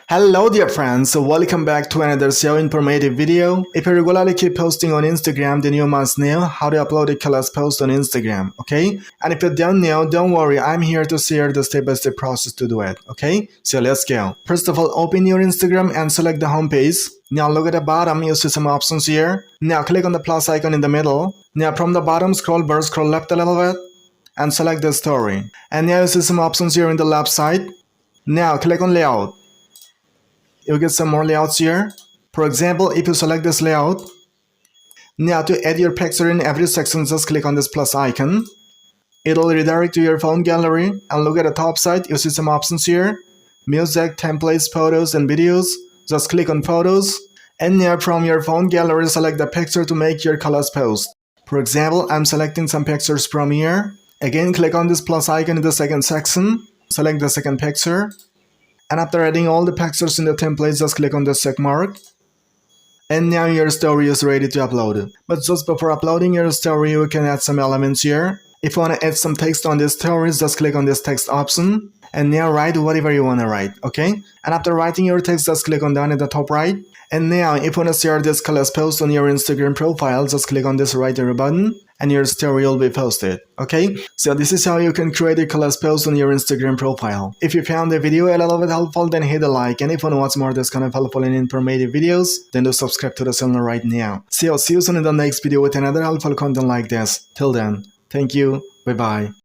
Hello dear friends, welcome back to another so informative video. If you regularly keep posting on Instagram, then you must know how to upload a Collage post on Instagram, okay? And if you don't know, don't worry, I'm here to share the step-by-step process to do it, okay? So let's go. First of all, open your Instagram and select the home page. Now look at the bottom, you see some options here. Now click on the plus icon in the middle. Now from the bottom, scroll left a little bit and select the story. And now you see some options here in the left side. Now click on layout. You'll get some more layouts here. For example, if you select this layout, now to add your picture in every section, just click on this plus icon. It'll redirect to your phone gallery, and look at the top side, you see some options here. Music, templates, photos, and videos. Just click on photos, and now from your phone gallery, select the picture to make your collage post. For example, I'm selecting some pictures from here. Again, click on this plus icon in the second section. Select the second picture. And after adding all the pictures in the template, just click on the check mark. And now your story is ready to upload. But just before uploading your story, you can add some elements here. If you want to add some text on this story, just click on this text option. And now write whatever you want to write, okay? And after writing your text, just click on down at the top right. And now if you want to share this collage post on your Instagram profile, just click on this right arrow button and your story will be posted, okay? So this is how you can create a collage post on your Instagram profile. If you found the video a little bit helpful, then hit a like. And if you want to watch more of this kind of helpful and informative videos, then do subscribe to the channel right now. See you soon in the next video with another helpful content like this. Till then, thank you. Bye-bye.